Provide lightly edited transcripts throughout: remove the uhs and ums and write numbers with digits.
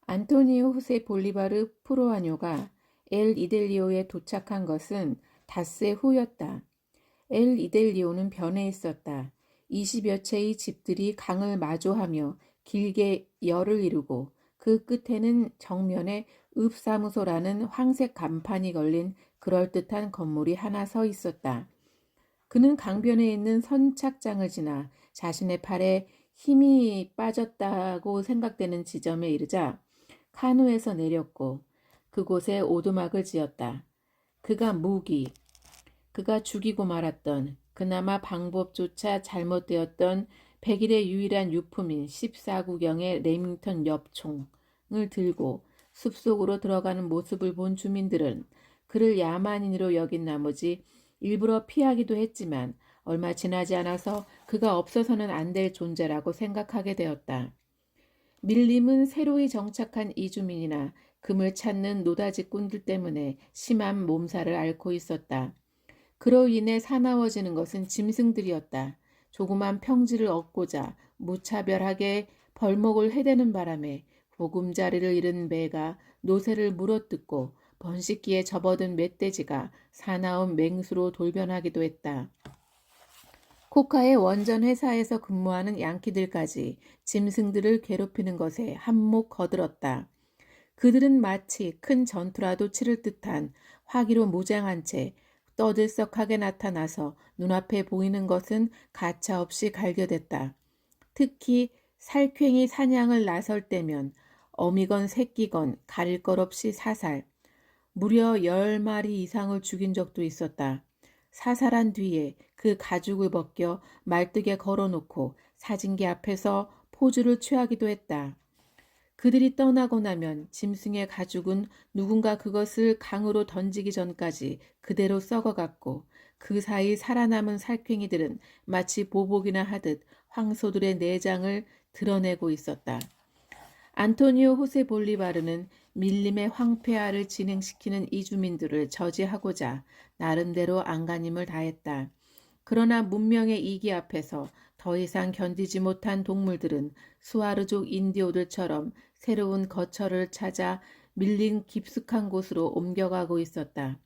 안토니오 후세 볼리바르 프로아뇨가 엘 이델리오에 도착한 것은 닷새 후였다. 엘 이델리오는 변해 있었다. 20여 채의 집들이 강을 마주하며 길게 열을 이루고 그 끝에는 정면에 읍사무소라는 황색 간판이 걸린 그럴듯한 건물이 하나 서 있었다. 그는 강변에 있는 선착장을 지나 자신의 팔에 힘이 빠졌다고 생각되는 지점에 이르자 카누에서 내렸고 그곳에 오두막을 지었다. 그가 무기, 그가 죽이고 말았던 그나마 방법조차 잘못되었던 백일의 유일한 유품인 14구경의 레밍턴 엽총을 들고 숲속으로 들어가는 모습을 본 주민들은 그를 야만인으로 여긴 나머지 일부러 피하기도 했지만 얼마 지나지 않아서 그가 없어서는 안 될 존재라고 생각하게 되었다. 밀림은 새로이 정착한 이주민이나 금을 찾는 노다지꾼들 때문에 심한 몸살을 앓고 있었다. 그로 인해 사나워지는 것은 짐승들이었다. 조그만 평지를 얻고자 무차별하게 벌목을 해대는 바람에 보금자리를 잃은 매가 노새를 물어뜯고 번식기에 접어든 멧돼지가 사나운 맹수로 돌변하기도 했다. 코카의 원전 회사에서 근무하는 양키들까지 짐승들을 괴롭히는 것에 한몫 거들었다. 그들은 마치 큰 전투라도 치를 듯한 화기로 무장한 채 떠들썩하게 나타나서 눈앞에 보이는 것은 가차없이 갈겨댔다. 특히 살쾡이 사냥을 나설 때면 어미건 새끼건 가릴 것 없이 사살, 무려 10마리 이상을 죽인 적도 있었다. 사살한 뒤에 그 가죽을 벗겨 말뚝에 걸어놓고 사진기 앞에서 포즈를 취하기도 했다. 그들이 떠나고 나면 짐승의 가죽은 누군가 그것을 강으로 던지기 전까지 그대로 썩어갔고 그 사이 살아남은 살쾡이들은 마치 보복이나 하듯 황소들의 내장을 드러내고 있었다. 안토니오 호세 볼리바르는 밀림의 황폐화를 진행시키는 이주민들을 저지하고자 나름대로 안간힘을 다했다. 그러나 문명의 이기 앞에서 더 이상 견디지 못한 동물들은 수아르족 인디오들처럼 새로운 거처를 찾아 밀린 깊숙한 곳으로 옮겨가고 있었다.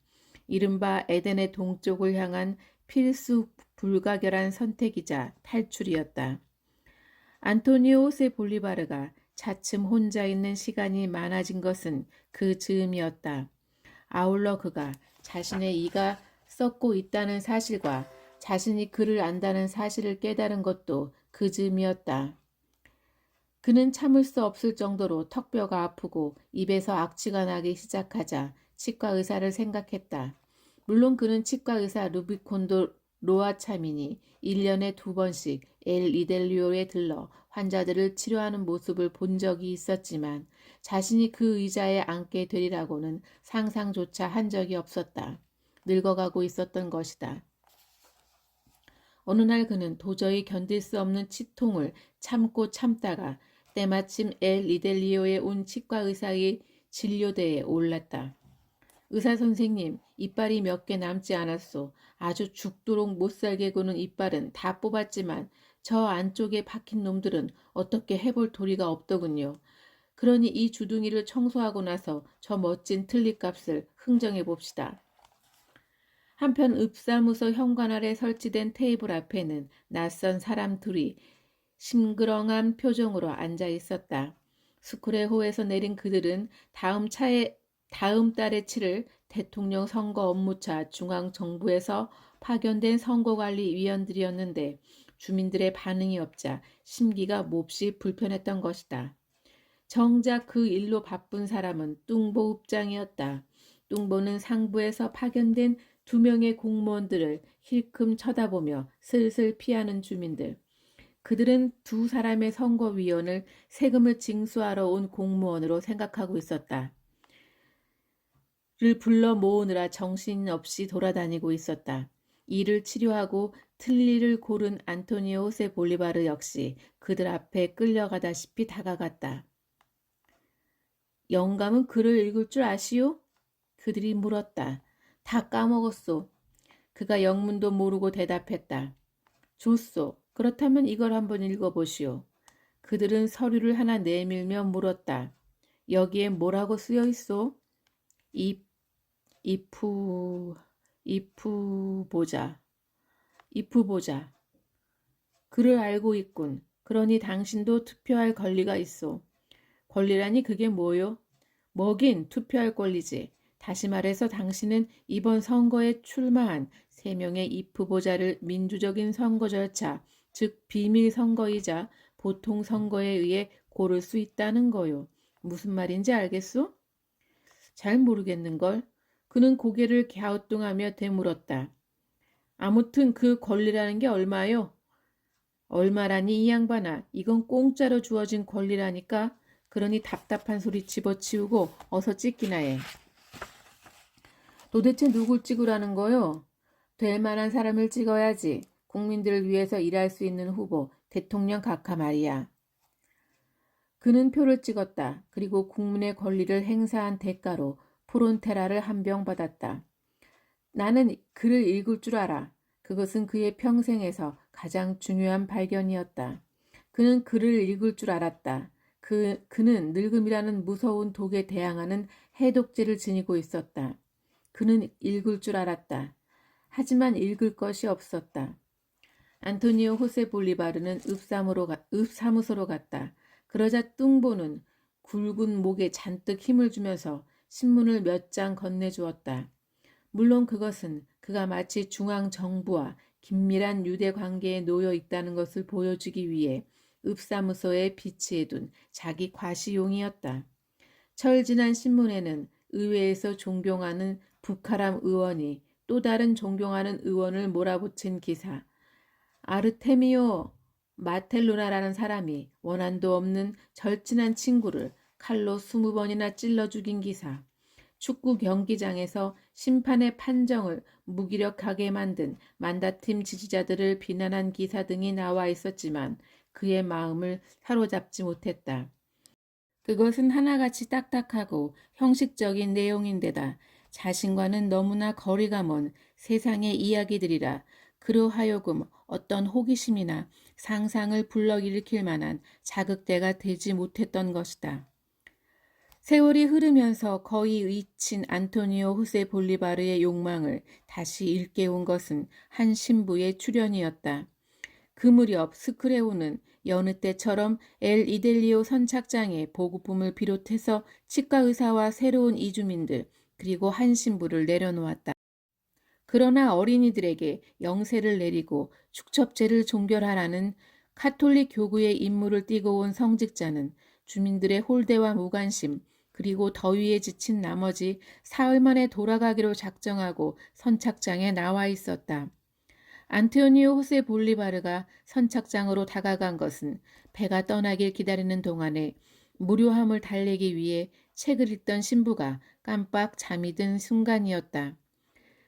이른바 에덴의 동쪽을 향한 필수 불가결한 선택이자 탈출이었다. 안토니오 호세 볼리바르가 차츰 혼자 있는 시간이 많아진 것은 그 즈음이었다. 아울러 그가 자신의 이가 썩고 있다는 사실과 자신이 그를 안다는 사실을 깨달은 것도 그 즈음이었다. 그는 참을 수 없을 정도로 턱뼈가 아프고 입에서 악취가 나기 시작하자 치과 의사를 생각했다. 물론 그는 치과 의사 루비콘도 로아차민이 1년에 2번씩 엘 이델리오에 들러 환자들을 치료하는 모습을 본 적이 있었지만 자신이 그 의자에 앉게 되리라고는 상상조차 한 적이 없었다. 늙어가고 있었던 것이다. 어느 날 그는 도저히 견딜 수 없는 치통을 참고 참다가 때마침 엘 리델리오에 온 치과 의사의 진료대에 올랐다. 의사 선생님, 이빨이 몇 개 남지 않았소. 아주 죽도록 못살게 구는 이빨은 다 뽑았지만 저 안쪽에 박힌 놈들은 어떻게 해볼 도리가 없더군요. 그러니 이 주둥이를 청소하고 나서 저 멋진 틀니값을 흥정해 봅시다. 한편 읍사무소 현관 아래 설치된 테이블 앞에는 낯선 사람 둘이 심그렁한 표정으로 앉아 있었다. 스쿠레호에서 내린 그들은 다음 달에 치를 대통령 선거 업무차 중앙정부에서 파견된 선거관리위원들이었는데 주민들의 반응이 없자 심기가 몹시 불편했던 것이다. 정작 그 일로 바쁜 사람은 뚱보 읍장이었다. 뚱보는 상부에서 파견된 2명의 공무원들을 힐끔 쳐다보며 슬슬 피하는 주민들. 그들은 2사람의 선거위원을 세금을 징수하러 온 공무원으로 생각하고 있었다. 를 불러 모으느라 정신없이 돌아다니고 있었다. 이를 치료하고 틀니를 고른 안토니오 호세 볼리바르 역시 그들 앞에 끌려가다시피 다가갔다. 영감은 글을 읽을 줄 아시오? 그들이 물었다. 다 까먹었소. 그가 영문도 모르고 대답했다. 좋소. 그렇다면 이걸 한번 읽어보시오. 그들은 서류를 하나 내밀며 물었다. 여기에 뭐라고 쓰여 있어? 이, 이프, 이프보자. 이프보자. 그를 알고 있군. 그러니 당신도 투표할 권리가 있어. 권리라니 그게 뭐요? 뭐긴 투표할 권리지. 다시 말해서 당신은 이번 선거에 출마한 3명의 입후보자를 민주적인 선거 절차, 즉 비밀 선거이자 보통 선거에 의해 고를 수 있다는 거요. 무슨 말인지 알겠소? 잘 모르겠는걸. 그는 고개를 갸우뚱하며 되물었다. 아무튼 그 권리라는 게 얼마요? 얼마라니 이 양반아. 이건 공짜로 주어진 권리라니까. 그러니 답답한 소리 집어치우고 어서 찍기나 해. 도대체 누굴 찍으라는 거요? 될 만한 사람을 찍어야지. 국민들을 위해서 일할 수 있는 후보, 대통령 각하 말이야. 그는 표를 찍었다. 그리고 국민의 권리를 행사한 대가로 프론테라를 한 병 받았다. 나는 글을 읽을 줄 알아. 그것은 그의 평생에서 가장 중요한 발견이었다. 그는 글을 읽을 줄 알았다. 그는 늙음이라는 무서운 독에 대항하는 해독제를 지니고 있었다. 그는 읽을 줄 알았다. 하지만 읽을 것이 없었다. 안토니오 호세 볼리바르는 읍사무소로 갔다. 그러자 뚱보는 굵은 목에 잔뜩 힘을 주면서 신문을 몇 장 건네주었다. 물론 그것은 그가 마치 중앙정부와 긴밀한 유대 관계에 놓여 있다는 것을 보여주기 위해 읍사무소에 비치해둔 자기 과시용이었다. 철지난 신문에는 의회에서 존경하는 부카람 의원이 또 다른 존경하는 의원을 몰아붙인 기사, 아르테미오 마텔로나라는 사람이 원한도 없는 절친한 친구를 칼로 20번이나 찔러 죽인 기사, 축구 경기장에서 심판의 판정을 무기력하게 만든 만다팀 지지자들을 비난한 기사 등이 나와 있었지만 그의 마음을 사로잡지 못했다. 그것은 하나같이 딱딱하고 형식적인 내용인데다 자신과는 너무나 거리가 먼 세상의 이야기들이라 그로 하여금 어떤 호기심이나 상상을 불러일으킬 만한 자극대가 되지 못했던 것이다. 세월이 흐르면서 거의 잊힌 안토니오 후세 볼리바르의 욕망을 다시 일깨운 것은 한 신부의 출연이었다. 그 무렵 스크레우는 여느 때처럼 엘 이델리오 선착장에 보급품을 비롯해서 치과 의사와 새로운 이주민들 그리고 한 신부를 내려놓았다. 그러나 어린이들에게 영세를 내리고 축첩제를 종결하라는 카톨릭 교구의 임무를 띠고 온 성직자는 주민들의 홀대와 무관심 그리고 더위에 지친 나머지 사흘 만에 돌아가기로 작정하고 선착장에 나와 있었다. 안토니오 호세 볼리바르가 선착장으로 다가간 것은 배가 떠나길 기다리는 동안에 무료함을 달래기 위해 책을 읽던 신부가 깜빡 잠이 든 순간이었다.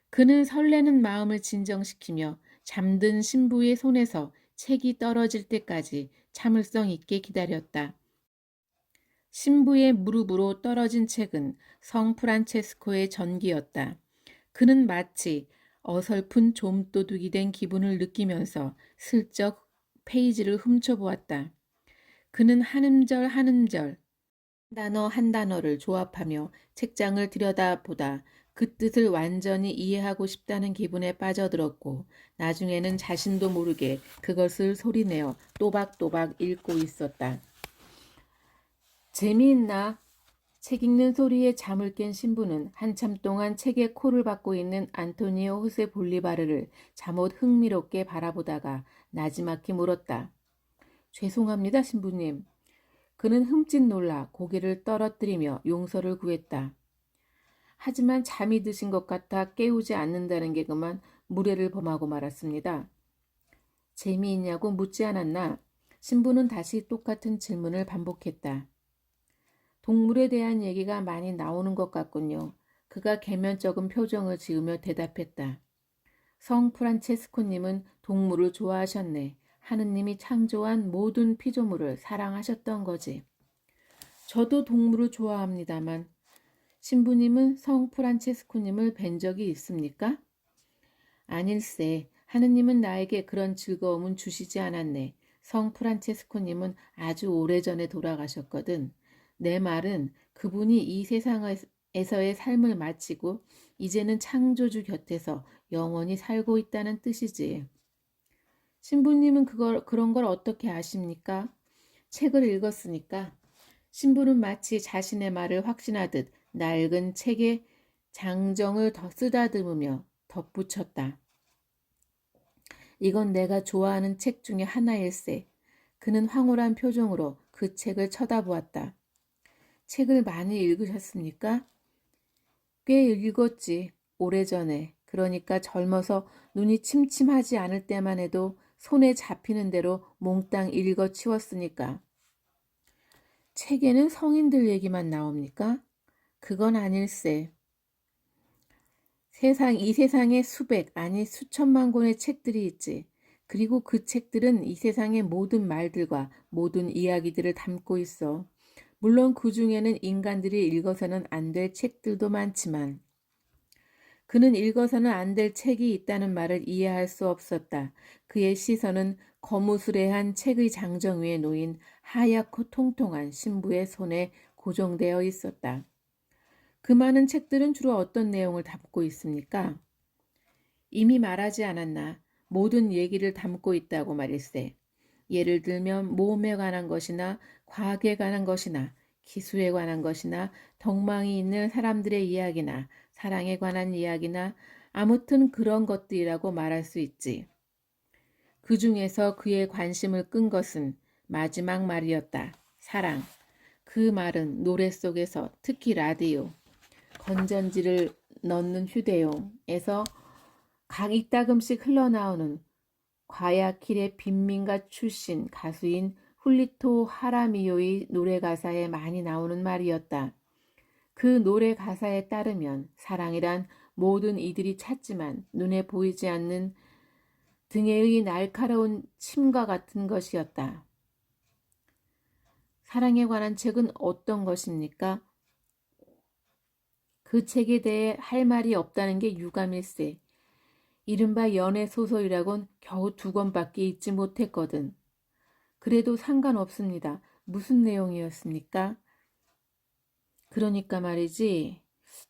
그는 설레는 마음을 진정시키며 잠든 신부의 손에서 책이 떨어질 때까지 참을성 있게 기다렸다. 신부의 무릎으로 떨어진 책은 성 프란체스코의 전기였다. 그는 마치 어설픈 좀도둑이 된 기분을 느끼면서 슬쩍 페이지를 훔쳐보았다. 그는 한 음절 한 음절, 단어 한 단어를 조합하며 책장을 들여다보다 그 뜻을 완전히 이해하고 싶다는 기분에 빠져들었고 나중에는 자신도 모르게 그것을 소리내어 또박또박 읽고 있었다. 재미있나? 책 읽는 소리에 잠을 깬 신부는 한참 동안 책에 코를 박고 있는 안토니오 호세 볼리바르를 잠옷 흥미롭게 바라보다가 나지막히 물었다. 죄송합니다, 신부님. 그는 흠칫 놀라 고개를 떨어뜨리며 용서를 구했다. 하지만 잠이 드신 것 같아 깨우지 않는다는 게 그만 무례를 범하고 말았습니다. 재미있냐고 묻지 않았나? 신부는 다시 똑같은 질문을 반복했다. 동물에 대한 얘기가 많이 나오는 것 같군요. 그가 계면적인 표정을 지으며 대답했다. 성 프란체스코님은 동물을 좋아하셨네. 하느님이 창조한 모든 피조물을 사랑하셨던 거지. 저도 동물을 좋아합니다만 신부님은 성 프란체스코님을 뵌 적이 있습니까? 아닐세. 하느님은 나에게 그런 즐거움은 주시지 않았네. 성 프란체스코님은 아주 오래전에 돌아가셨거든. 내 말은 그분이 이 세상에서의 삶을 마치고 이제는 창조주 곁에서 영원히 살고 있다는 뜻이지. 신부님은 그런 걸 어떻게 아십니까? 책을 읽었으니까. 신부는 마치 자신의 말을 확신하듯 낡은 책에 장정을 더 쓰다듬으며 덧붙였다. 이건 내가 좋아하는 책 중에 하나일세. 그는 황홀한 표정으로 그 책을 쳐다보았다. 책을 많이 읽으셨습니까? 꽤 읽었지. 오래전에. 그러니까 젊어서 눈이 침침하지 않을 때만 해도 손에 잡히는 대로 몽땅 읽어 치웠으니까. 책에는 성인들 얘기만 나옵니까? 그건 아닐세. 이 세상에 수백, 아니 수천만 권의 책들이 있지. 그리고 그 책들은 이 세상의 모든 말들과 모든 이야기들을 담고 있어. 물론 그 중에는 인간들이 읽어서는 안 될 책들도 많지만. 그는 읽어서는 안 될 책이 있다는 말을 이해할 수 없었다. 그의 시선은 거무스레한 책의 장정 위에 놓인 하얗고 통통한 신부의 손에 고정되어 있었다. 그 많은 책들은 주로 어떤 내용을 담고 있습니까? 이미 말하지 않았나. 모든 얘기를 담고 있다고 말일세. 예를 들면 몸에 관한 것이나 과학에 관한 것이나 기술에 관한 것이나 덕망이 있는 사람들의 이야기나 사랑에 관한 이야기나 아무튼 그런 것들이라고 말할 수 있지. 그 중에서 그의 관심을 끈 것은 마지막 말이었다. 사랑. 그 말은 노래 속에서 특히 라디오, 건전지를 넣는 휴대용에서 각 이따금씩 흘러나오는 과야킬의 빈민가 출신 가수인 훌리토 하라미요의 노래 가사에 많이 나오는 말이었다. 그 노래 가사에 따르면 사랑이란 모든 이들이 찾지만 눈에 보이지 않는 등에의 날카로운 침과 같은 것이었다. 사랑에 관한 책은 어떤 것입니까? 그 책에 대해 할 말이 없다는 게 유감일세. 이른바 연애소설이라곤 겨우 2권밖에 읽지 못했거든. 그래도 상관없습니다. 무슨 내용이었습니까? 그러니까 말이지.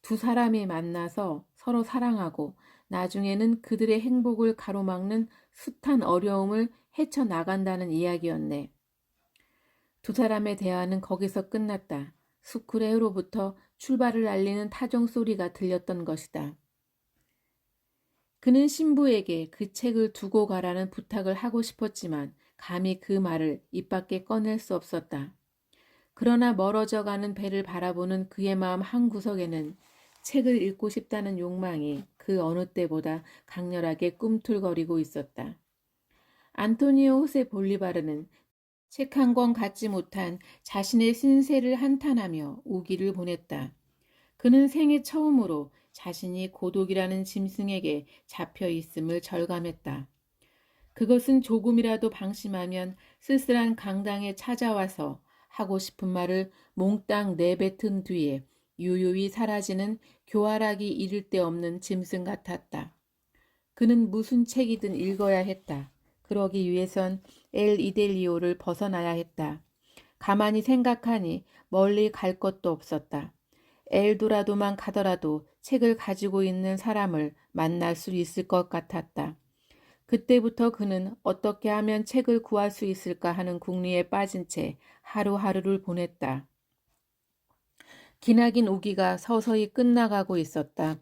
두 사람이 만나서 서로 사랑하고 나중에는 그들의 행복을 가로막는 숱한 어려움을 헤쳐나간다는 이야기였네. 두 사람의 대화는 거기서 끝났다. 수쿠레로부터 출발을 알리는 타종 소리가 들렸던 것이다. 그는 신부에게 그 책을 두고 가라는 부탁을 하고 싶었지만 감히 그 말을 입 밖에 꺼낼 수 없었다. 그러나 멀어져 가는 배를 바라보는 그의 마음 한구석에는 책을 읽고 싶다는 욕망이 그 어느 때보다 강렬하게 꿈틀거리고 있었다. 안토니오 호세 볼리바르는 책 한 권 갖지 못한 자신의 신세를 한탄하며 우기를 보냈다. 그는 생애 처음으로 자신이 고독이라는 짐승에게 잡혀 있음을 절감했다. 그것은 조금이라도 방심하면 쓸쓸한 강당에 찾아와서 하고 싶은 말을 몽땅 내뱉은 뒤에 유유히 사라지는 교활하기 이를 데 없는 짐승 같았다. 그는 무슨 책이든 읽어야 했다. 그러기 위해선 엘 이델리오를 벗어나야 했다. 가만히 생각하니 멀리 갈 것도 없었다. 엘도라도만 가더라도 책을 가지고 있는 사람을 만날 수 있을 것 같았다. 그때부터 그는 어떻게 하면 책을 구할 수 있을까 하는 궁리에 빠진 채 하루하루를 보냈다. 기나긴 우기가 서서히 끝나가고 있었다.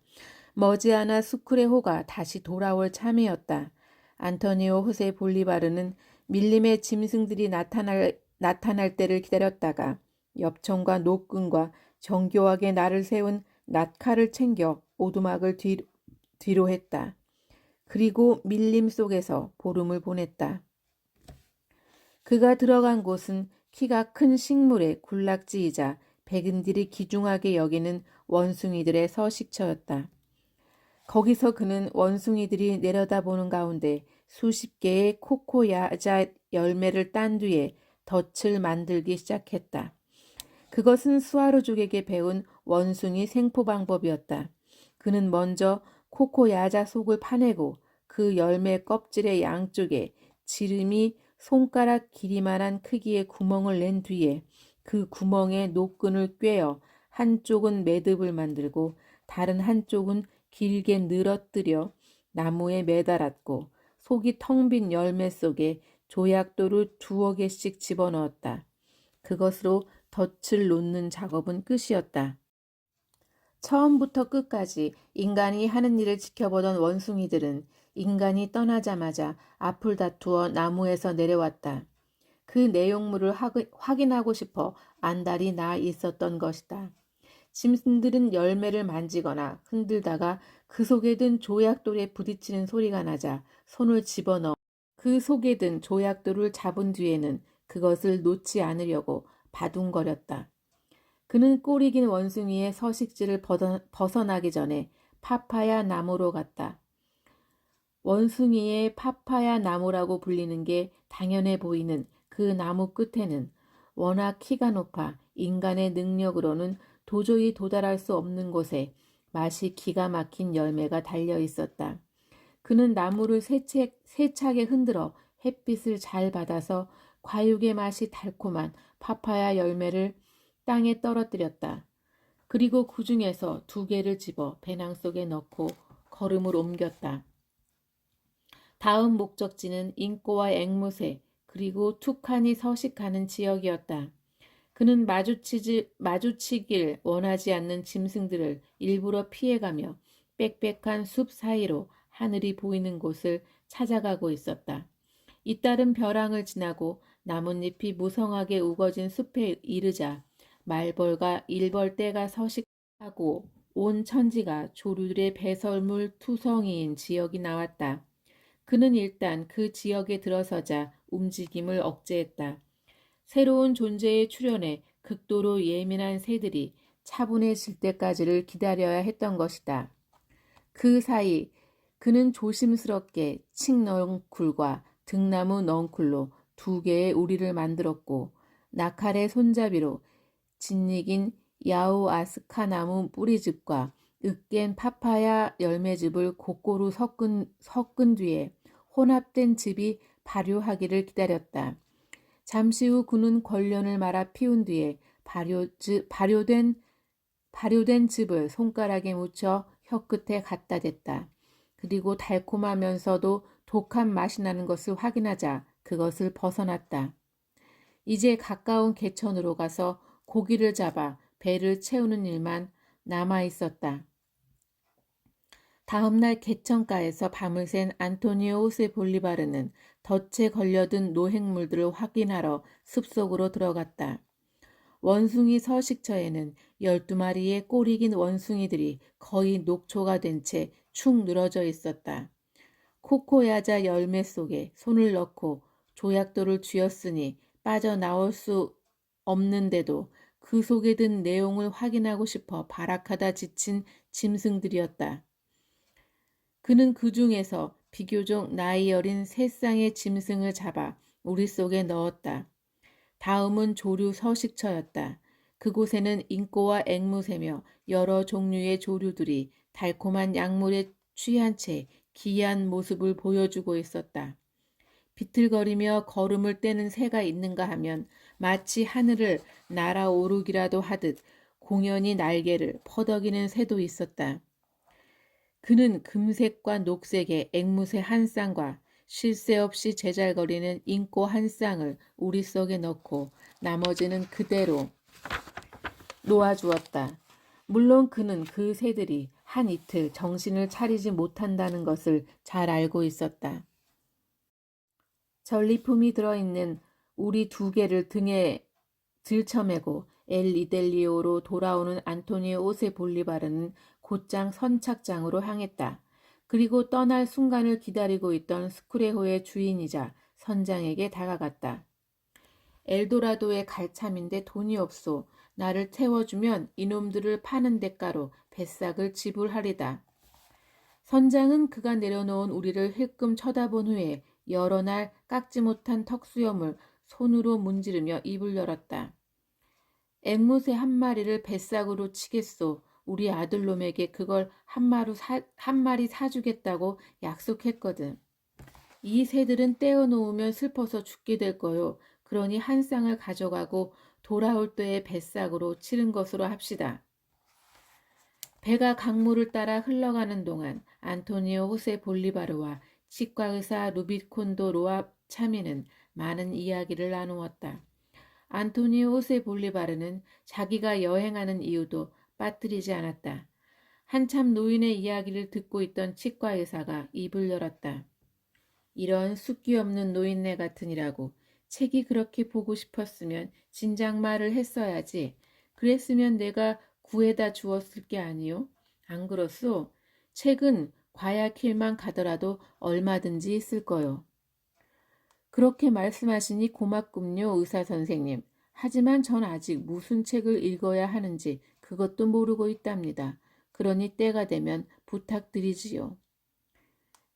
머지않아 수크레호가 다시 돌아올 참이었다. 안토니오 호세 볼리바르는 밀림의 짐승들이 나타날 때를 기다렸다가 엽총과 노끈과 정교하게 날을 세운 낫칼을 챙겨 오두막을 뒤로 했다. 그리고 밀림 속에서 보름을 보냈다. 그가 들어간 곳은 키가 큰 식물의 군락지이자 백인들이 귀중하게 여기는 원숭이들의 서식처였다. 거기서 그는 원숭이들이 내려다보는 가운데 수십 개의 코코야자 열매를 딴 뒤에 덫을 만들기 시작했다. 그것은 스와르족에게 배운 원숭이 생포 방법이었다. 그는 먼저 코코야자 속을 파내고 그 열매 껍질의 양쪽에 지름이 손가락 길이만한 크기의 구멍을 낸 뒤에 그 구멍에 노끈을 꿰어 한쪽은 매듭을 만들고 다른 한쪽은 길게 늘어뜨려 나무에 매달았고 속이 텅 빈 열매 속에 조약돌을 2-개씩 집어넣었다. 그것으로 덫을 놓는 작업은 끝이었다. 처음부터 끝까지 인간이 하는 일을 지켜보던 원숭이들은 인간이 떠나자마자 앞을 다투어 나무에서 내려왔다. 그 내용물을 확인하고 싶어 안달이 나 있었던 것이다. 짐승들은 열매를 만지거나 흔들다가 그 속에 든 조약돌에 부딪히는 소리가 나자 손을 집어넣어 그 속에 든 조약돌을 잡은 뒤에는 그것을 놓지 않으려고 바둥거렸다. 그는 꼬리 긴 원숭이의 서식지를 벗어나기 전에 파파야 나무로 갔다. 원숭이의 파파야 나무라고 불리는 게 당연해 보이는 그 나무 끝에는 워낙 키가 높아 인간의 능력으로는 도저히 도달할 수 없는 곳에 맛이 기가 막힌 열매가 달려 있었다. 그는 나무를 세차게 흔들어 햇빛을 잘 받아서 과육의 맛이 달콤한 파파야 열매를 땅에 떨어뜨렸다. 그리고 그 중에서 2개를 집어 배낭 속에 넣고 걸음을 옮겼다. 다음 목적지는 인꼬와 앵무새 그리고 투칸이 서식하는 지역이었다. 그는 마주치길 원하지 않는 짐승들을 일부러 피해가며 빽빽한 숲 사이로 하늘이 보이는 곳을 찾아가고 있었다. 잇따른 벼랑을 지나고 나뭇잎이 무성하게 우거진 숲에 이르자 말벌과 일벌떼가 서식하고 온 천지가 조류들의 배설물 투성이인 지역이 나왔다. 그는 일단 그 지역에 들어서자 움직임을 억제했다. 새로운 존재의 출현에 극도로 예민한 새들이 차분해질 때까지를 기다려야 했던 것이다. 그 사이 그는 조심스럽게 칡넝쿨과 등나무 넝쿨로 2개의 우리를 만들었고 나칼의 손잡이로 진익인 야오아스카 나무 뿌리즙과 으깬 파파야 열매즙을 고꼬루 섞은 뒤에 혼합된 즙이 발효하기를 기다렸다. 잠시 후 그는 권련을 말아 피운 뒤에 발효된 즙을 손가락에 묻혀 혀끝에 갖다 댔다. 그리고 달콤하면서도 독한 맛이 나는 것을 확인하자 그것을 벗어났다. 이제 가까운 개천으로 가서 고기를 잡아 배를 채우는 일만 남아 있었다. 다음날 개천가에서 밤을 샌 안토니오 호세 볼리바르는 덫에 걸려든 노획물들을 확인하러 숲속으로 들어갔다. 원숭이 서식처에는 12마리의 꼬리 긴 원숭이들이 거의 녹초가 된 채 축 늘어져 있었다. 코코야자 열매 속에 손을 넣고 조약돌을 쥐었으니 빠져나올 수 없는데도 그 속에 든 내용을 확인하고 싶어 발악하다 지친 짐승들이었다. 그는 그 중에서 비교적 나이 어린 3쌍의 짐승을 잡아 우리 속에 넣었다. 다음은 조류 서식처였다. 그곳에는 인꼬와 앵무새며 여러 종류의 조류들이 달콤한 약물에 취한 채 기이한 모습을 보여주고 있었다. 비틀거리며 걸음을 떼는 새가 있는가 하면 마치 하늘을 날아오르기라도 하듯 공연히 날개를 퍼덕이는 새도 있었다. 그는 금색과 녹색의 앵무새 한 쌍과 쉴 새 없이 제잘거리는 인꼬 한 쌍을 우리 속에 넣고 나머지는 그대로 놓아주었다. 물론 그는 그 새들이 한 이틀 정신을 차리지 못한다는 것을 잘 알고 있었다. 전리품이 들어있는 우리 2개를 등에 들쳐매고 엘 이델리오로 돌아오는 안토니오 오세 볼리바르는 곧장 선착장으로 향했다. 그리고 떠날 순간을 기다리고 있던 스쿠레호의 주인이자 선장에게 다가갔다. 엘도라도에 갈 참인데 돈이 없소. 나를 태워주면 이놈들을 파는 대가로 배싹을 지불하리다. 선장은 그가 내려놓은 우리를 힐끔 쳐다본 후에 여러 날 깎지 못한 턱수염을 손으로 문지르며 입을 열었다. 앵무새 1마리를 배싹으로 치겠소. 우리 아들놈에게 그걸 한 마리 사주겠다고 약속했거든. 이 새들은 떼어놓으면 슬퍼서 죽게 될 거요. 그러니 한 쌍을 가져가고 돌아올 때의 뱃삭으로 치른 것으로 합시다. 배가 강물을 따라 흘러가는 동안 안토니오 호세 볼리바르와 치과의사 루비콘도 로아 차미는 많은 이야기를 나누었다. 안토니오 호세 볼리바르는 자기가 여행하는 이유도 빠뜨리지 않았다. 한참 노인의 이야기를 듣고 있던 치과의사가 입을 열었다. 이런 숫기 없는 노인네 같으니라고. 책이 그렇게 보고 싶었으면 진작 말을 했어야지. 그랬으면 내가 구해다 주었을 게 아니요. 안 그렇소? 책은 과야킬만 가더라도 얼마든지 있을 거요. 그렇게 말씀하시니 고맙군요, 의사 선생님. 하지만 전 아직 무슨 책을 읽어야 하는지 그것도 모르고 있답니다. 그러니 때가 되면 부탁드리지요.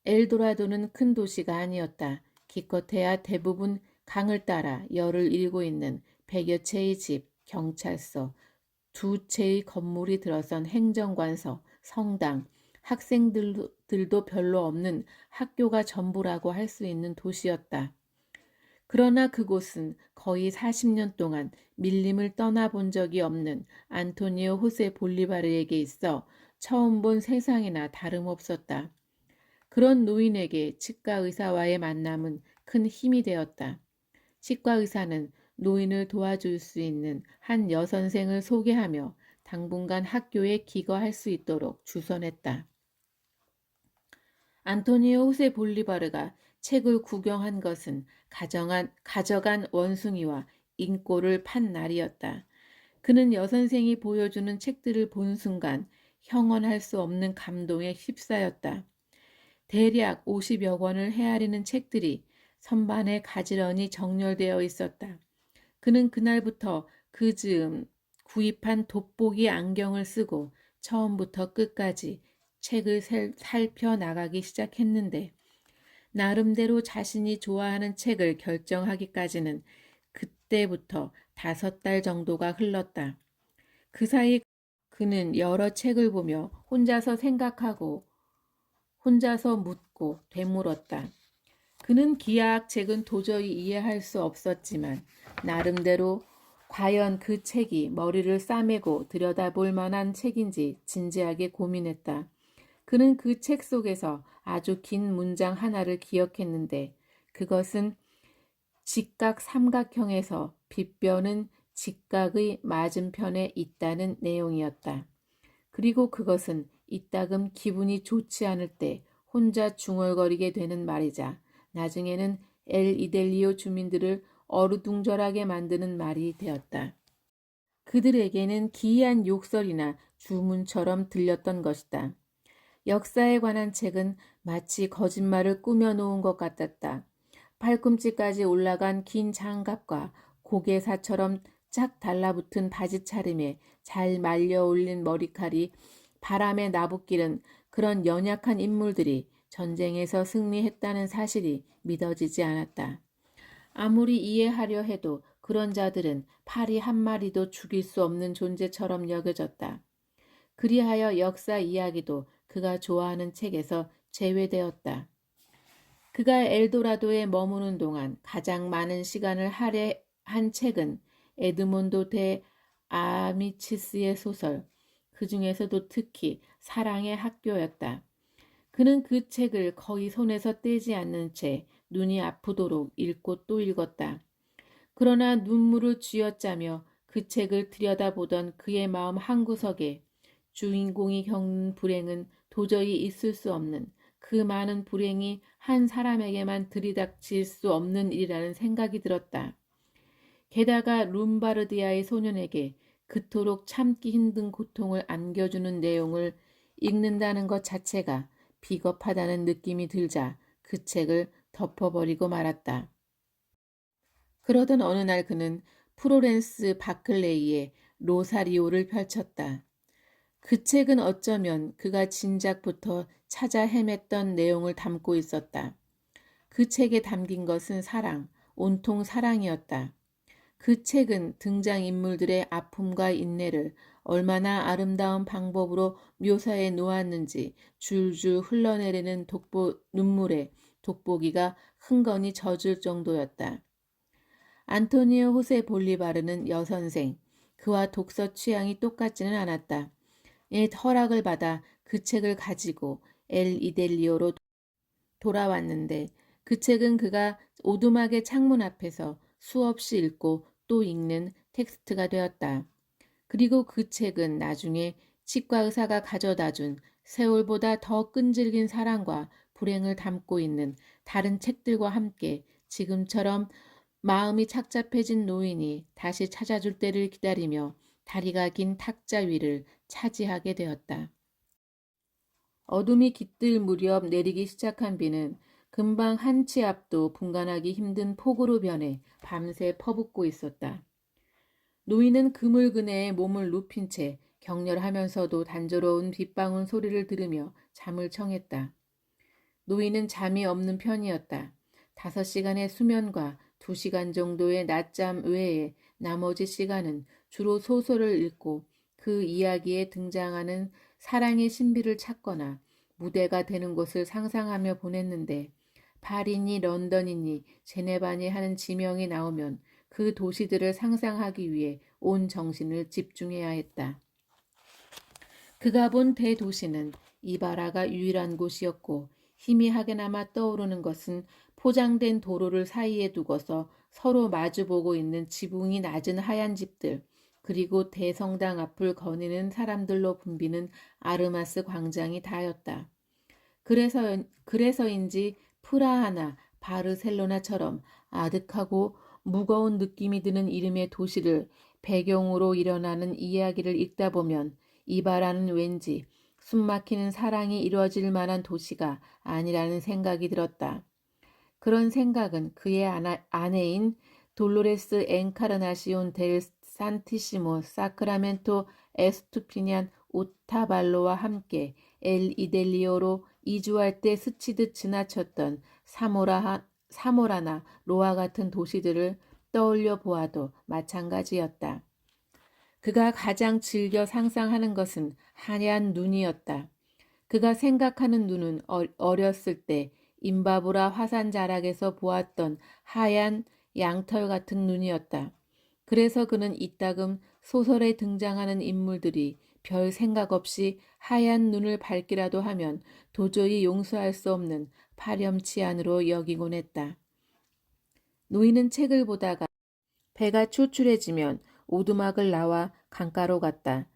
엘도라도는 큰 도시가 아니었다. 기껏해야 대부분 강을 따라 열을 일고 있는 100여 채의 집, 경찰서, 2채의 건물이 들어선 행정관서, 성당, 학생들도 별로 없는 학교가 전부라고 할 수 있는 도시였다. 그러나 그곳은 거의 40년 동안 밀림을 떠나본 적이 없는 안토니오 호세 볼리바르에게 있어 처음 본 세상이나 다름없었다. 그런 노인에게 치과 의사와의 만남은 큰 힘이 되었다. 치과 의사는 노인을 도와줄 수 있는 한 여선생을 소개하며 당분간 학교에 기거할 수 있도록 주선했다. 안토니오 호세 볼리바르가 책을 구경한 것은 가져간 원숭이와 인꼬를 판 날이었다. 그는 여선생이 보여주는 책들을 본 순간 형언할 수 없는 감동에 휩싸였다. 대략 50여 권을 헤아리는 책들이 선반에 가지런히 정렬되어 있었다. 그는 그날부터 그 즈음 구입한 돋보기 안경을 쓰고 처음부터 끝까지 책을 살펴나가기 시작했는데 나름대로 자신이 좋아하는 책을 결정하기까지는 그때부터 5달 정도가 흘렀다. 그 사이 그는 여러 책을 보며 혼자서 생각하고 혼자서 묻고 되물었다. 그는 기하학 책은 도저히 이해할 수 없었지만 나름대로 과연 그 책이 머리를 싸매고 들여다볼 만한 책인지 진지하게 고민했다. 그는 그 책 속에서 아주 긴 문장 하나를 기억했는데 그것은 직각 삼각형에서 빗변은 직각의 맞은편에 있다는 내용이었다. 그리고 그것은 이따금 기분이 좋지 않을 때 혼자 중얼거리게 되는 말이자 나중에는 엘 이델리오 주민들을 어루둥절하게 만드는 말이 되었다. 그들에게는 기이한 욕설이나 주문처럼 들렸던 것이다. 역사에 관한 책은 마치 거짓말을 꾸며놓은 것 같았다. 팔꿈치까지 올라간 긴 장갑과 고개사처럼 쫙 달라붙은 바지 차림에 잘 말려 올린 머리칼이 바람에 나부끼는 그런 연약한 인물들이 전쟁에서 승리했다는 사실이 믿어지지 않았다. 아무리 이해하려 해도 그런 자들은 파리 한 마리도 죽일 수 없는 존재처럼 여겨졌다. 그리하여 역사 이야기도 그가 좋아하는 책에서 제외되었다. 그가 엘도라도에 머무는 동안 가장 많은 시간을 할애한 책은 에드몬도 데 아미치스의 소설, 그 중에서도 특히 사랑의 학교였다. 그는 그 책을 거의 손에서 떼지 않는 채 눈이 아프도록 읽고 또 읽었다. 그러나 눈물을 쥐어짜며 그 책을 들여다보던 그의 마음 한구석에 주인공이 겪는 불행은 도저히 있을 수 없는 그 많은 불행이 한 사람에게만 들이닥칠 수 없는 일이라는 생각이 들었다. 게다가 룸바르디아의 소년에게 그토록 참기 힘든 고통을 안겨주는 내용을 읽는다는 것 자체가 비겁하다는 느낌이 들자 그 책을 덮어버리고 말았다. 그러던 어느 날 그는 프로렌스 바클레이의 로사리오를 펼쳤다. 그 책은 어쩌면 그가 진작부터 찾아 헤맸던 내용을 담고 있었다. 그 책에 담긴 것은 사랑, 온통 사랑이었다. 그 책은 등장인물들의 아픔과 인내를 얼마나 아름다운 방법으로 묘사해 놓았는지 줄줄 흘러내리는 눈물에 돋보기가 흥건히 젖을 정도였다. 안토니오 호세 볼리바르는 여선생, 그와 독서 취향이 똑같지는 않았다. 허락을 받아 그 책을 가지고 엘 이델리오로 돌아왔는데 그 책은 그가 오두막의 창문 앞에서 수없이 읽고 또 읽는 텍스트가 되었다. 그리고 그 책은 나중에 치과 의사가 가져다준 세월보다 더 끈질긴 사랑과 불행을 담고 있는 다른 책들과 함께 지금처럼 마음이 착잡해진 노인이 다시 찾아줄 때를 기다리며 다리가 긴 탁자 위를 차지하게 되었다. 어둠이 깃들 무렵 내리기 시작한 비는 금방 한 치 앞도 분간하기 힘든 폭우로 변해 밤새 퍼붓고 있었다. 노인은 그물 그네에 몸을 눕힌 채 격렬하면서도 단조로운 빗방울 소리를 들으며 잠을 청했다. 노인은 잠이 없는 편이었다. 5시간의 수면과 2시간 정도의 낮잠 외에 나머지 시간은 주로 소설을 읽고 그 이야기에 등장하는 사랑의 신비를 찾거나 무대가 되는 곳을 상상하며 보냈는데 파리니 런던이니 제네바니 하는 지명이 나오면 그 도시들을 상상하기 위해 온 정신을 집중해야 했다. 그가 본 대도시는 이바라가 유일한 곳이었고 희미하게나마 떠오르는 것은 포장된 도로를 사이에 두고서 서로 마주보고 있는 지붕이 낮은 하얀 집들, 그리고 대성당 앞을 거니는 사람들로 붐비는 아르마스 광장이 다였다. 그래서인지 프라하나 바르셀로나처럼 아득하고 무거운 느낌이 드는 이름의 도시를 배경으로 일어나는 이야기를 읽다 보면 이바라는 왠지 숨막히는 사랑이 이루어질 만한 도시가 아니라는 생각이 들었다. 그런 생각은 그의 아내인 돌로레스 엔카르나시온 델 산티시모 사크라멘토 에스투피냔 오타발로와 함께 엘 이델리오로 이주할 때 스치듯 지나쳤던 사모라나 로아 같은 도시들을 떠올려 보아도 마찬가지였다. 그가 가장 즐겨 상상하는 것은 하얀 눈이었다. 그가 생각하는 눈은 어렸을 때 임바브라 화산 자락에서 보았던 하얀 양털 같은 눈이었다. 그래서 그는 이따금 소설에 등장하는 인물들이 별 생각 없이 하얀 눈을 밟기라도 하면 도저히 용서할 수 없는 파렴치한으로 여기곤 했다. 노인은 책을 보다가 배가 초출해지면 오두막을 나와 강가로 갔다.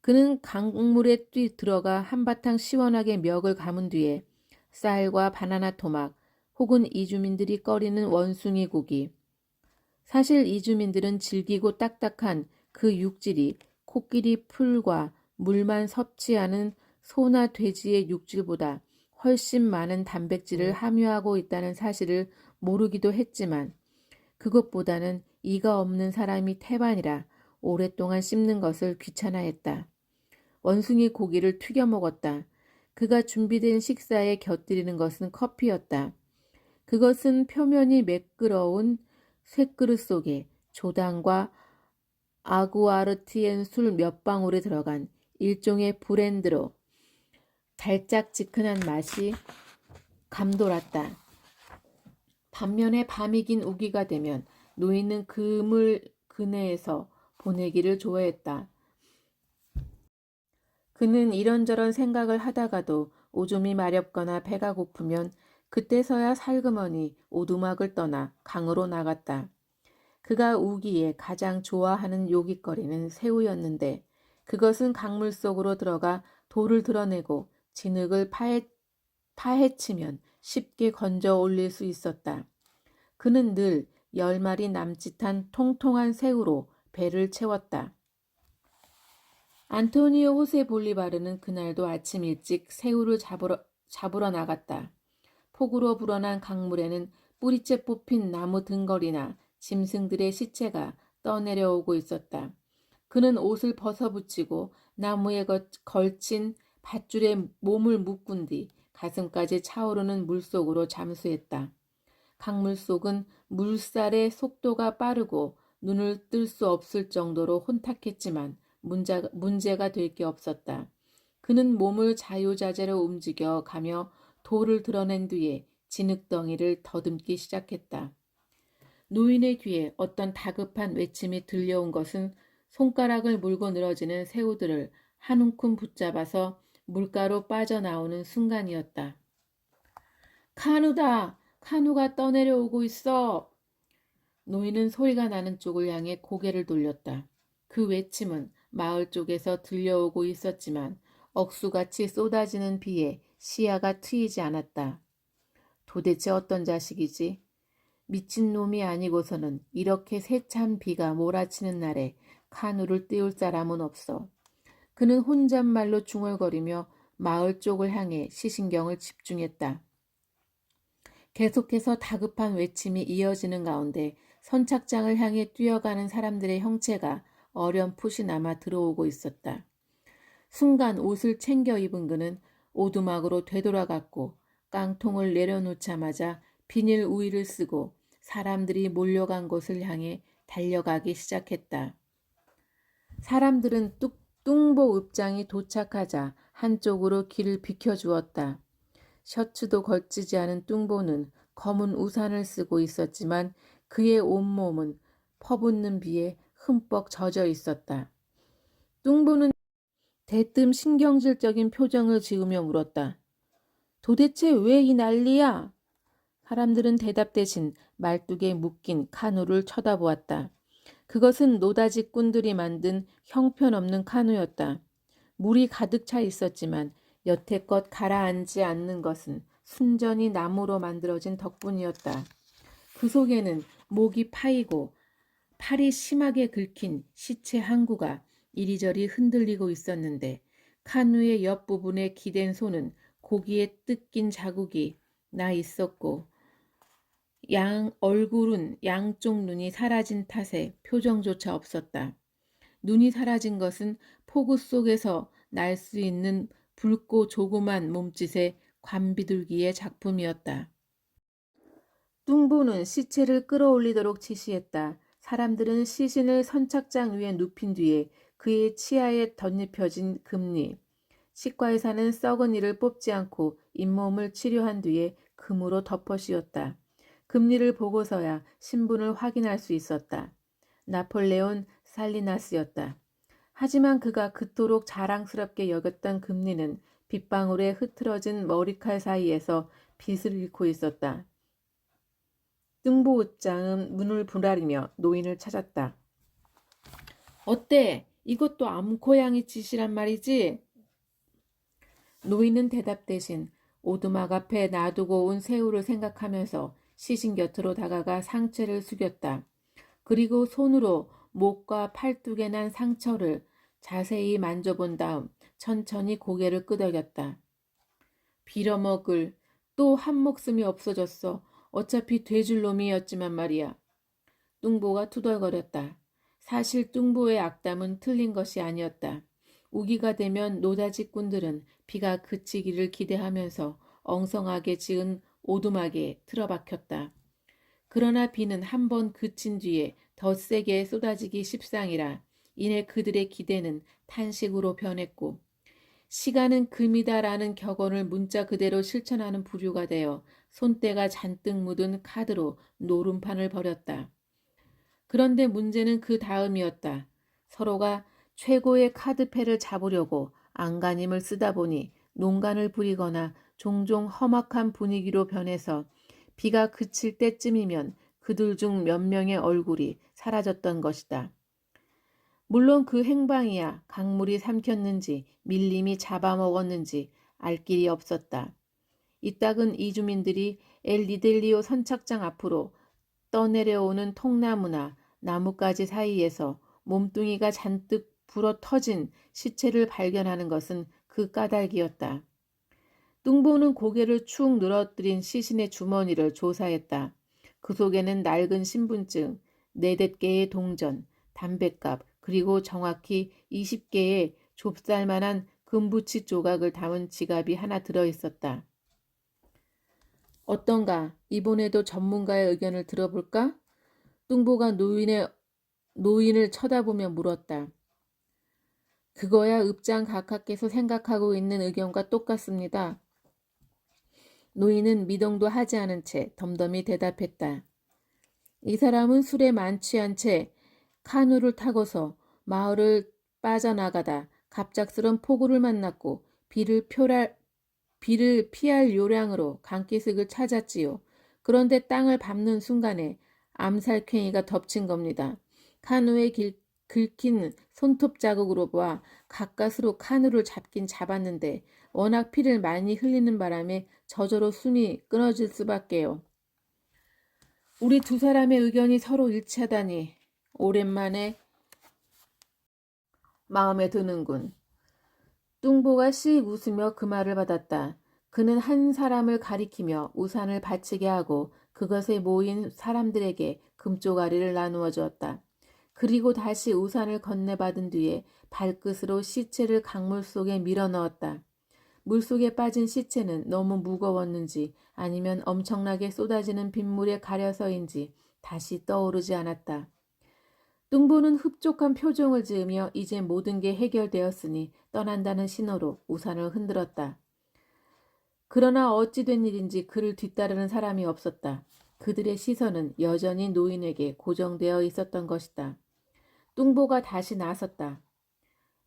그는 강물에 들어가 한바탕 시원하게 멱을 감은 뒤에 쌀과 바나나 토막 혹은 이주민들이 꺼리는 원숭이 고기. 사실 이주민들은 질기고 딱딱한 그 육질이 코끼리 풀과 물만 섭취하는 소나 돼지의 육질보다 훨씬 많은 단백질을 함유하고 있다는 사실을 모르기도 했지만 그것보다는 이가 없는 사람이 태반이라 오랫동안 씹는 것을 귀찮아했다. 원숭이 고기를 튀겨 먹었다. 그가 준비된 식사에 곁들이는 것은 커피였다. 그것은 표면이 매끄러운 쇠그릇 속에 조당과 아구아르티엔 술 몇 방울이 들어간 일종의 브랜드로 달짝지근한 맛이 감돌았다. 반면에 밤이 긴 우기가 되면 노인은 그물 그네에서 보내기를 좋아했다. 그는 이런저런 생각을 하다가도 오줌이 마렵거나 배가 고프면 그때서야 살그머니 오두막을 떠나 강으로 나갔다. 그가 우기에 가장 좋아하는 요깃거리는 새우였는데 그것은 강물 속으로 들어가 돌을 드러내고 진흙을 파헤치면 쉽게 건져 올릴 수 있었다. 그는 늘 10마리 남짓한 통통한 새우로 배를 채웠다. 안토니오 호세 볼리바르는 그날도 아침 일찍 새우를 잡으러 나갔다. 폭우로 불어난 강물에는 뿌리째 뽑힌 나무 등걸이나 짐승들의 시체가 떠내려오고 있었다. 그는 옷을 벗어붙이고 나무에 걸친 밧줄에 몸을 묶은 뒤 가슴까지 차오르는 물속으로 잠수했다. 강물 속은 물살의 속도가 빠르고 눈을 뜰 수 없을 정도로 혼탁했지만 문제가 될 게 없었다. 그는 몸을 자유자재로 움직여 가며 돌을 드러낸 뒤에 진흙덩이를 더듬기 시작했다. 노인의 귀에 어떤 다급한 외침이 들려온 것은 손가락을 물고 늘어지는 새우들을 한 움큼 붙잡아서 물가로 빠져나오는 순간이었다. 카누다! 카누가 떠내려오고 있어! 노인은 소리가 나는 쪽을 향해 고개를 돌렸다. 그 외침은 마을 쪽에서 들려오고 있었지만 억수같이 쏟아지는 비에 시야가 트이지 않았다. 도대체 어떤 자식이지? 미친놈이 아니고서는 이렇게 세찬 비가 몰아치는 날에 카누를 띄울 사람은 없어. 그는 혼잣말로 중얼거리며 마을 쪽을 향해 시신경을 집중했다. 계속해서 다급한 외침이 이어지는 가운데 선착장을 향해 뛰어가는 사람들의 형체가 어렴풋이 남아 들어오고 있었다. 순간 옷을 챙겨 입은 그는 오두막으로 되돌아갔고 깡통을 내려놓자마자 비닐 우위를 쓰고 사람들이 몰려간 곳을 향해 달려가기 시작했다. 사람들은 뚱보 읍장이 도착하자 한쪽으로 길을 비켜주었다. 셔츠도 걸치지 않은 뚱보는 검은 우산을 쓰고 있었지만 그의 온몸은 퍼붓는 비에 흠뻑 젖어 있었다. 뚱보는 대뜸 신경질적인 표정을 지으며 물었다. 도대체 왜 이 난리야? 사람들은 대답 대신 말뚝에 묶인 카누를 쳐다보았다. 그것은 노다지꾼들이 만든 형편없는 카누였다. 물이 가득 차 있었지만 여태껏 가라앉지 않는 것은 순전히 나무로 만들어진 덕분이었다. 그 속에는 목이 파이고 팔이 심하게 긁힌 시체 한 구가 이리저리 흔들리고 있었는데 카누의 옆부분에 기댄 손은 고기에 뜯긴 자국이 나 있었고 얼굴은 양쪽 눈이 사라진 탓에 표정조차 없었다. 눈이 사라진 것은 폭우 속에서 날 수 있는 붉고 조그만 몸짓의 관비둘기의 작품이었다. 뚱보는 시체를 끌어올리도록 지시했다. 사람들은 시신을 선착장 위에 눕힌 뒤에 그의 치아에 덧입혀진 금리, 치과의사는 썩은 이를 뽑지 않고 잇몸을 치료한 뒤에 금으로 덮어 씌웠다. 금리를 보고서야 신분을 확인할 수 있었다. 나폴레온 살리나스였다. 하지만 그가 그토록 자랑스럽게 여겼던 금리는 빗방울에 흐트러진 머리칼 사이에서 빛을 잃고 있었다. 뚱보 읍장은 문을 부라리며 노인을 찾았다. 어때? 이것도 암고양이 짓이란 말이지? 노인은 대답 대신 오두막 앞에 놔두고 온 새우를 생각하면서 시신 곁으로 다가가 상체를 숙였다. 그리고 손으로 목과 팔뚝에 난 상처를 자세히 만져본 다음 천천히 고개를 끄덕였다. 빌어먹을 또 한 목숨이 없어졌어. 어차피 돼줄 놈이었지만 말이야. 뚱보가 투덜거렸다. 사실 뚱보의 악담은 틀린 것이 아니었다. 우기가 되면 노다지꾼들은 비가 그치기를 기대하면서 엉성하게 지은 오두막에 틀어박혔다. 그러나 비는 한 번 그친 뒤에 더 세게 쏟아지기 십상이라 이내 그들의 기대는 탄식으로 변했고 시간은 금이다라는 격언을 문자 그대로 실천하는 부류가 되어 손때가 잔뜩 묻은 카드로 노름판을 벌였다. 그런데 문제는 그 다음이었다. 서로가 최고의 카드패를 잡으려고 안간힘을 쓰다 보니 농간을 부리거나 종종 험악한 분위기로 변해서 비가 그칠 때쯤이면 그들 중 몇 명의 얼굴이 사라졌던 것이다. 물론 그 행방이야 강물이 삼켰는지 밀림이 잡아먹었는지 알 길이 없었다. 이따금 이주민들이 엘 리델리오 선착장 앞으로 떠내려오는 통나무나 나뭇가지 사이에서 몸뚱이가 잔뜩 불어 터진 시체를 발견하는 것은 그 까닭이었다. 뚱보는 고개를 축 늘어뜨린 시신의 주머니를 조사했다. 그 속에는 낡은 신분증, 4-5개의 동전, 담뱃값, 그리고 정확히 20개의 좁쌀만한 금부치 조각을 담은 지갑이 하나 들어있었다. 어떤가? 이번에도 전문가의 의견을 들어볼까? 뚱보가 노인을 쳐다보며 물었다. 그거야 읍장 각하께서 생각하고 있는 의견과 똑같습니다. 노인은 미동도 하지 않은 채 덤덤히 대답했다. 이 사람은 술에 만취한 채 카누를 타고서 마을을 빠져나가다 갑작스런 폭우를 만났고 비를 피할 요량으로 강기슭을 찾았지요. 그런데 땅을 밟는 순간에 암살쾡이가 덮친 겁니다. 카누에 긁힌 손톱 자국으로 봐 가까스로 카누를 잡긴 잡았는데 워낙 피를 많이 흘리는 바람에 저절로 숨이 끊어질 수밖에요. 우리 두 사람의 의견이 서로 일치하다니 오랜만에 마음에 드는군. 뚱보가 씩 웃으며 그 말을 받았다. 그는 한 사람을 가리키며 우산을 받치게 하고 그것에 모인 사람들에게 금쪼가리를 나누어 주었다. 그리고 다시 우산을 건네받은 뒤에 발끝으로 시체를 강물 속에 밀어 넣었다. 물속에 빠진 시체는 너무 무거웠는지 아니면 엄청나게 쏟아지는 빗물에 가려서인지 다시 떠오르지 않았다. 뚱보는 흡족한 표정을 지으며 이제 모든 게 해결되었으니 떠난다는 신호로 우산을 흔들었다. 그러나 어찌 된 일인지 그를 뒤따르는 사람이 없었다. 그들의 시선은 여전히 노인에게 고정되어 있었던 것이다. 뚱보가 다시 나섰다.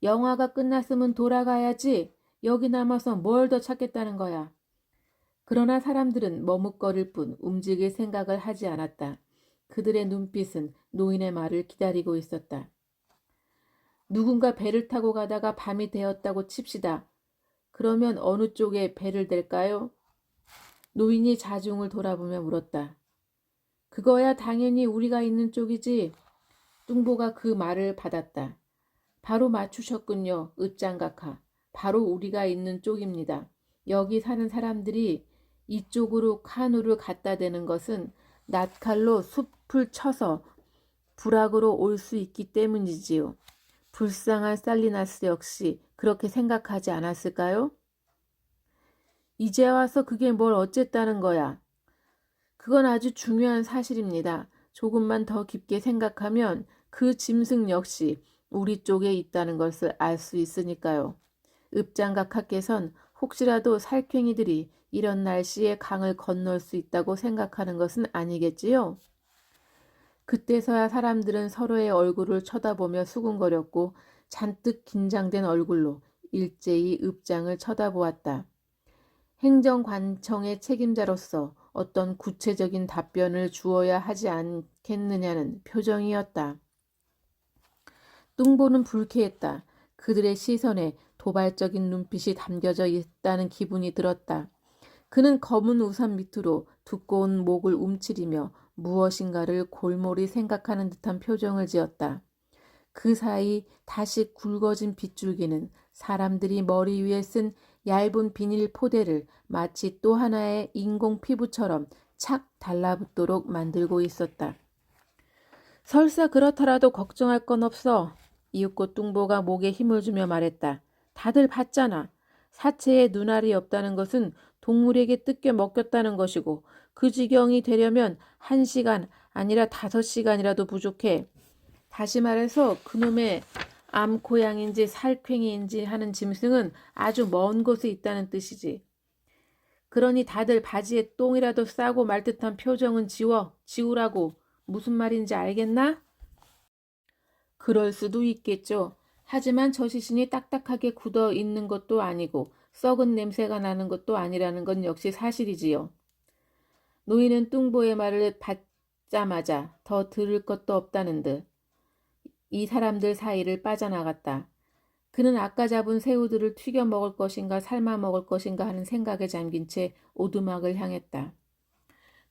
영화가 끝났으면 돌아가야지. 여기 남아서 뭘 더 찾겠다는 거야. 그러나 사람들은 머뭇거릴 뿐 움직일 생각을 하지 않았다. 그들의 눈빛은 노인의 말을 기다리고 있었다. 누군가 배를 타고 가다가 밤이 되었다고 칩시다. 그러면 어느 쪽에 배를 댈까요? 노인이 자중을 돌아보며 물었다. 그거야 당연히 우리가 있는 쪽이지. 뚱보가 그 말을 받았다. 바로 맞추셨군요, 읍장각하. 바로 우리가 있는 쪽입니다. 여기 사는 사람들이 이쪽으로 카누를 갖다 대는 것은 낫칼로 숲을 쳐서 부락으로 올 수 있기 때문이지요. 불쌍한 살리나스 역시 그렇게 생각하지 않았을까요? 이제 와서 그게 뭘 어쨌다는 거야. 그건 아주 중요한 사실입니다. 조금만 더 깊게 생각하면 그 짐승 역시 우리 쪽에 있다는 것을 알 수 있으니까요. 읍장각하께선 혹시라도 살쾡이들이 이런 날씨에 강을 건널 수 있다고 생각하는 것은 아니겠지요? 그때서야 사람들은 서로의 얼굴을 쳐다보며 수군거렸고 잔뜩 긴장된 얼굴로 일제히 읍장을 쳐다보았다. 행정관청의 책임자로서 어떤 구체적인 답변을 주어야 하지 않겠느냐는 표정이었다. 뚱보는 불쾌했다. 그들의 시선에 도발적인 눈빛이 담겨져 있다는 기분이 들었다. 그는 검은 우산 밑으로 두꺼운 목을 움츠리며 무엇인가를 골몰이 생각하는 듯한 표정을 지었다. 그 사이 다시 굵어진 빗줄기는 사람들이 머리 위에 쓴 얇은 비닐 포대를 마치 또 하나의 인공 피부처럼 착 달라붙도록 만들고 있었다. 설사 그렇더라도 걱정할 건 없어. 이윽고 뚱보가 목에 힘을 주며 말했다. 다들 봤잖아. 사체에 눈알이 없다는 것은 동물에게 뜯겨 먹혔다는 것이고 그 지경이 되려면 1시간 아니라 5시간이라도 부족해. 다시 말해서 그놈의 암고양인지 살쾡이인지 하는 짐승은 아주 먼 곳에 있다는 뜻이지. 그러니 다들 바지에 똥이라도 싸고 말 듯한 표정은 지우라고. 무슨 말인지 알겠나? 그럴 수도 있겠죠. 하지만 저 시신이 딱딱하게 굳어 있는 것도 아니고 썩은 냄새가 나는 것도 아니라는 건 역시 사실이지요. 노인은 뚱보의 말을 받자마자 더 들을 것도 없다는 듯 이 사람들 사이를 빠져나갔다. 그는 아까 잡은 새우들을 튀겨 먹을 것인가 삶아 먹을 것인가 하는 생각에 잠긴 채 오두막을 향했다.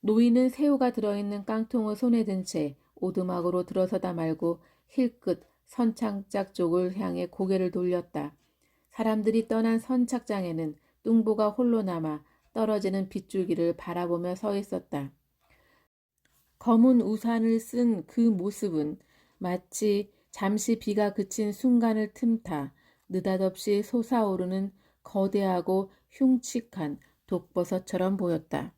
노인은 새우가 들어있는 깡통을 손에 든 채 오두막으로 들어서다 말고 힐끗 선착장 쪽을 향해 고개를 돌렸다. 사람들이 떠난 선착장에는 뚱보가 홀로 남아 떨어지는 빗줄기를 바라보며 서 있었다. 검은 우산을 쓴 그 모습은 마치 잠시 비가 그친 순간을 틈타 느닷없이 솟아오르는 거대하고 흉측한 독버섯처럼 보였다.